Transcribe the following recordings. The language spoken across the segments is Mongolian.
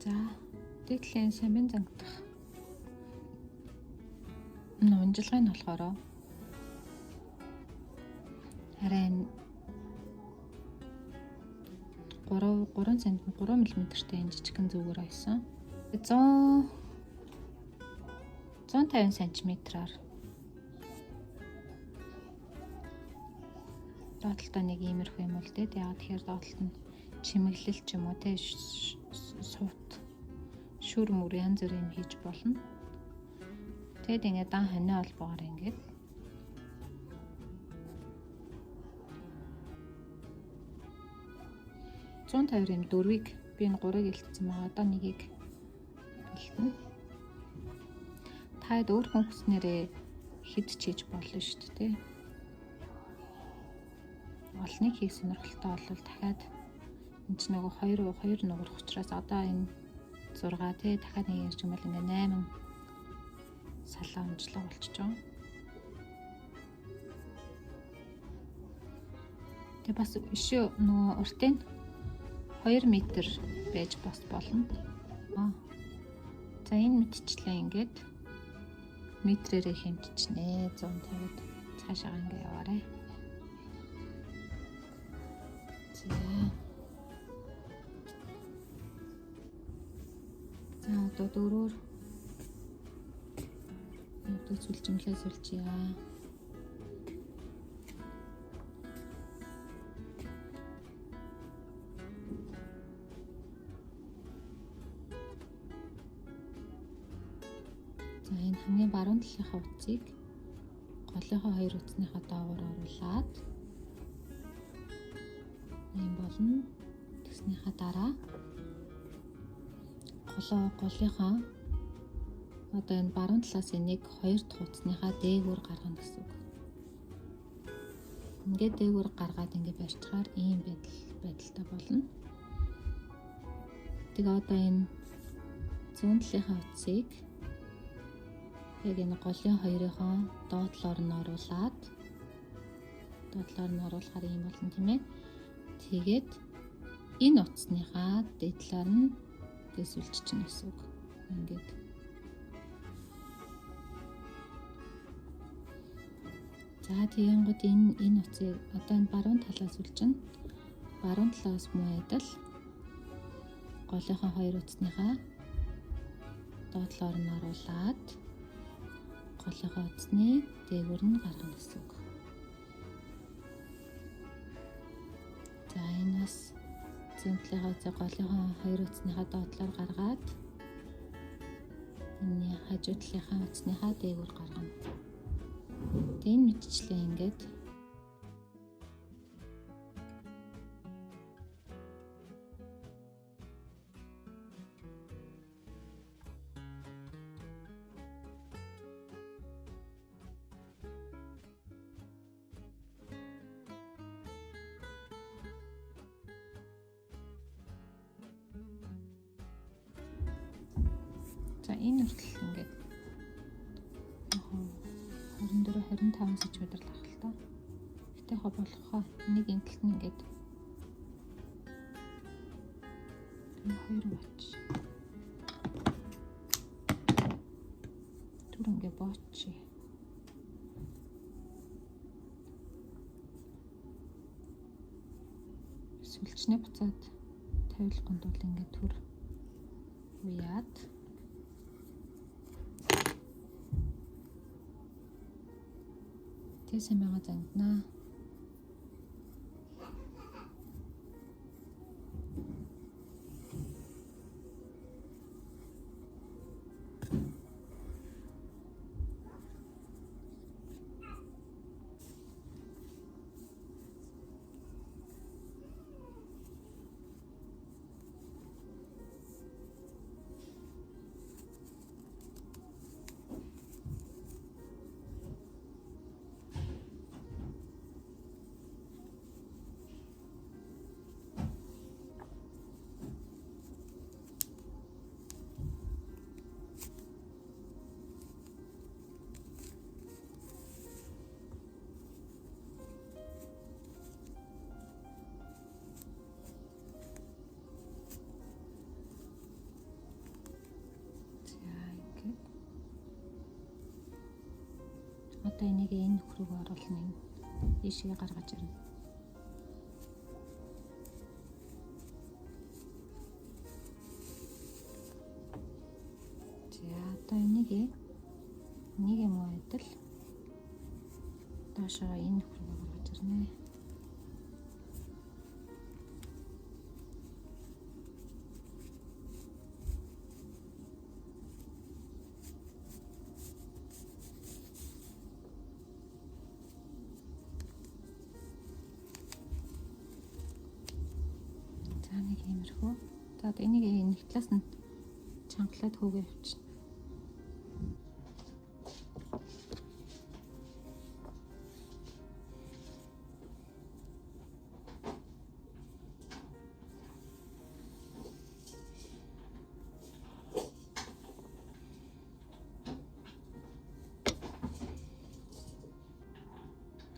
За дээдлийн самбин зангадах унжилгын болохоор арай 3 см 3 мм-тэй энэ жижигхэн зүгээр ойсон. 150 см-аар доотлолтоо нэг иймэрхүү юм л дээ. Яг тэгэхээр доотлолт нь чимэглэл ч юм уу те суут шүр мүр янз бүрийн юм хийж болно. Тэгэд ингээд дан хонио олбоор ингээд $150 дөрвийг би энэ 3-ыг илтсэн байгаа. Одоо нэгийг илтэнэ. Таад өөр хүн хүснээрээ хэд ч хийж болно шүү дээ. Олныг хийх сонирхолтой бол дахиад энэ ч нөгөө 2 нугарах учраас одоо энэ 6 тий дахиад нэг ярьж юм бол ингээ 8 салаа унжлага болчихж байгаа. Тэгээ бас өшөө нөгөө уртын 2 м байж бас болно. За энэ мэдчлээ ингээд метрээрээ хэмжчихнэ. 150-д цаашаа ингээ яваарай. За одоо дөрөөр сүлжимлээ сүлжийе. За энэ хамгийн баруун талынхаа утсыг голынхаа 2 утасныхаа доогоор оруулаад ийм болно. Тэгснийхаа дараа голынхаа одоо энэ баруун талаас энийг 2 дахь утасныхаа дээгүүр гаргана гэсэн үг. Ингээд дээгүүр гаргаад ингээд барьчихаар ийм байдалтай болно. Тэгээ одоо энэ зүүн талынхаа утсыг яг энэ голын 2-ынхоо доотлоор нь оруулаад оруулахаар ийм болно тийм ээ. Тэгээд энэ утасныхаа дээд талаар нь дэсвэлчихнэ гэсэн үг. Ингээд за тэгэнгүүт энэ утсыг одоо энэ баруун талаас үлжин. Баруун талаас муу адил голынхаа 2 утасныхаа доотлоор нь оруулаад голынхаа утасны дээгүүр нь гаргана гэсэн үг. За энэс зүүн талынхаа голынхаа 2 утасныхаа доотлоор гаргаад энэ хажуу талынхаа утасныхаа дээгүүр гаргана. Тэгээ энэ мэдчлээ ингээд за энэ хүртэл ингээд 24-25 см лах л та. Гэтэ болохоо нэг энэ талд нь ингээд 2 бач. Түр ингээд бочи. Сүлжнээ буцаад тавилганд бол ингээд түр уяад Тэс хэмээн зангнаа. Одоо энийг энэ нөхрөг оруулна юм. Ийшээ гаргаж ирнэ. За одоо энийг юм уу адил доошоо энэ нөхрөг гаргаж ирнэ. Нэг иймэрхүү. За энийг нэг талаас нь чангалаад хөөгөө явчихна.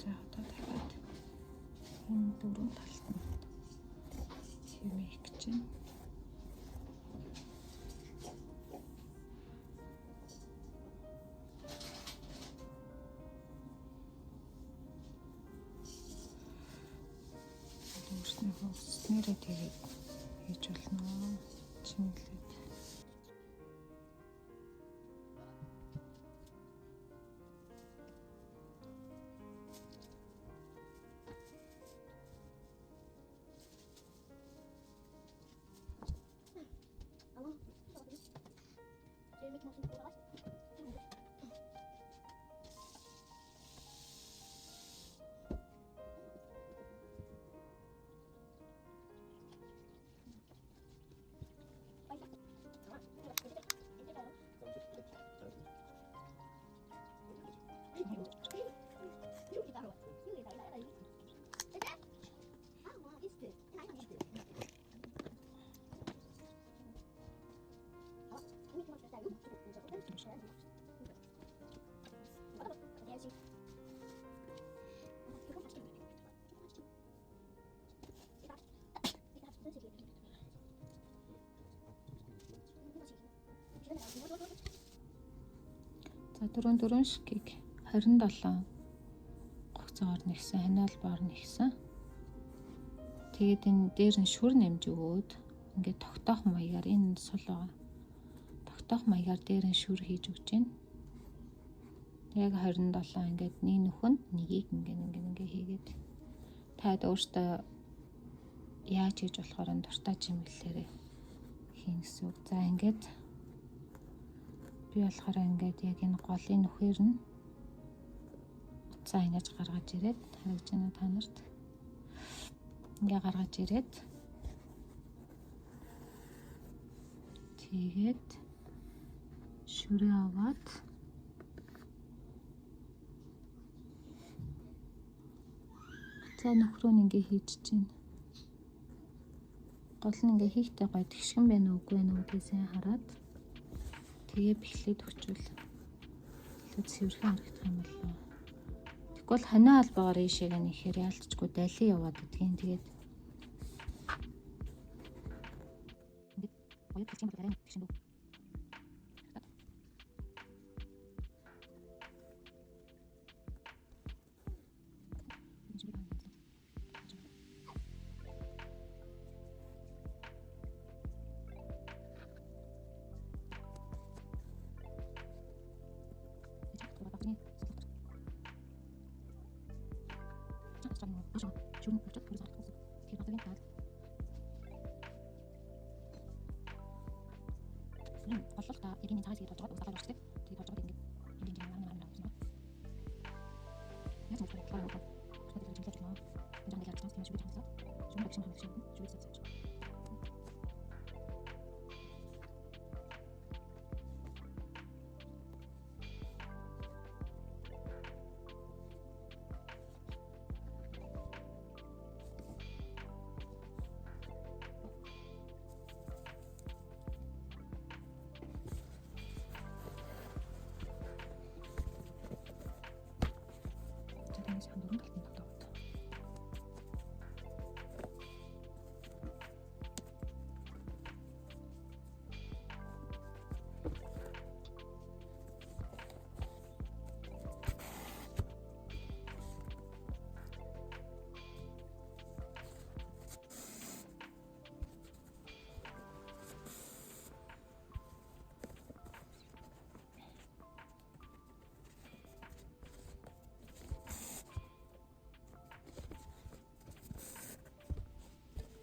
За одоо дахиад энэ дөрөв талд нь хийх гэж байна. Өөрснөө хөснөрөө тэгээд хийж болно. Чимэглээд. За дөрөв шигийг 27 хугацаагаар нэгсэн, ханиалбаар нэгсэн. Тэгээд энэ дээр нь шүр нэмж өгөөд ингээд тогтоох маягаар энэ сул байгаа. Тогтоох маягаар дээр нь шүр хийж өгч байна. Яг 27 ингээд нэг нөхөнд нэгийг ингээд хийгээд таад өөртөө яаж хийж болохоор дуртай чимэглэлээр хийн гэсэн үг. За ингээд би болохоор ингээд яг энэ голын нүхээр нь утсаа ингэж гаргаж ирээд харагдаж байна та нарт. Ингээ гаргаж ирээд тэгээд шүрээ аваад за нөхрөө ингээ хийж чинь. Гол нь ингээ хийхдээ гоё тэгшгэн байна уу үгүй байна уу гэдгийг сайн хараад тэгээ бэхлээд өгчүүл. Тэгээд сэвэрхэн харагдах юм болоо. Тэгвэл ханиа албагаар ийшээ нэхээр яалтчгүй дали яваад гэдгийг тэгээд гоё тэгшгэн байна тэгшгэн дүү. Голлолтой яг энэ цагаас хийж болж байгаа уусаад орчихдаг. Тэгээд болж байгаа ингээд энэ маань гэсэн юм. Яаж мөн болохоор одоо тэгээд жинхэнэ юм. Энэ нэг яаж тийм шүү дээ. Шүүн багш маань шүү дээ.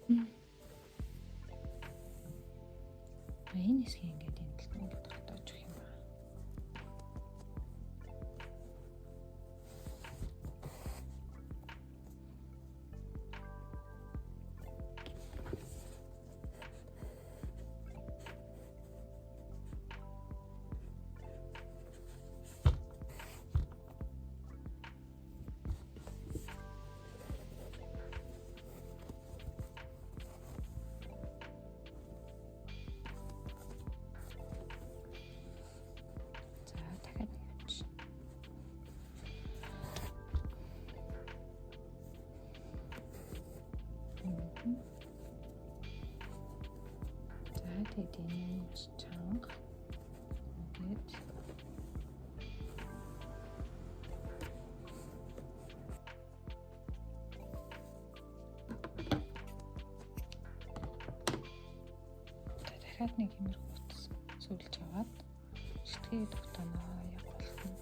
Энэ хэсгийг ингээд энэ талд ингээд тогтоож өгөх юм байна. Тэгээд энэ чанга ингээд дахиад нэг иймэрхүү утас сүлж аваад шитгээ тогтооноо явуулна.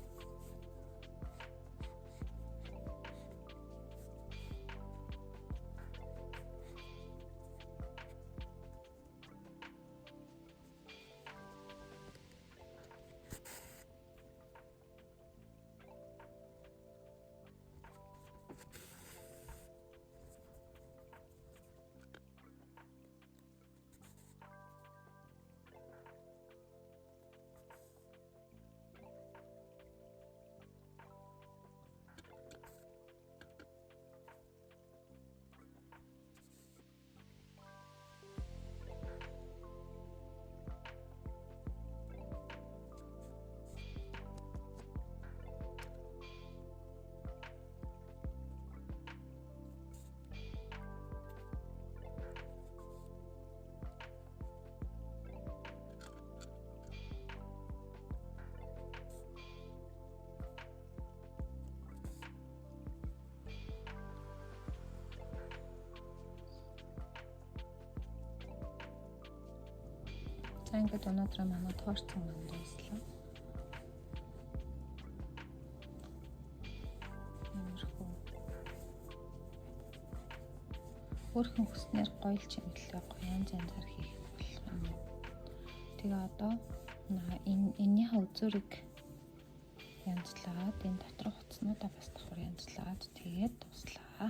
За ингээд өнөөдөр манай тоорцсон манд дуслаа. Иймэрхүү өөрхөн хүснээр гоё чимэглэлээ гоё янз янзаар хийх болох юм. Тэгээ одоо энэний үзүүрийг янзлаад энэ доторх утаснуудаа бас давхар янзлаад тэгээд дуслаа.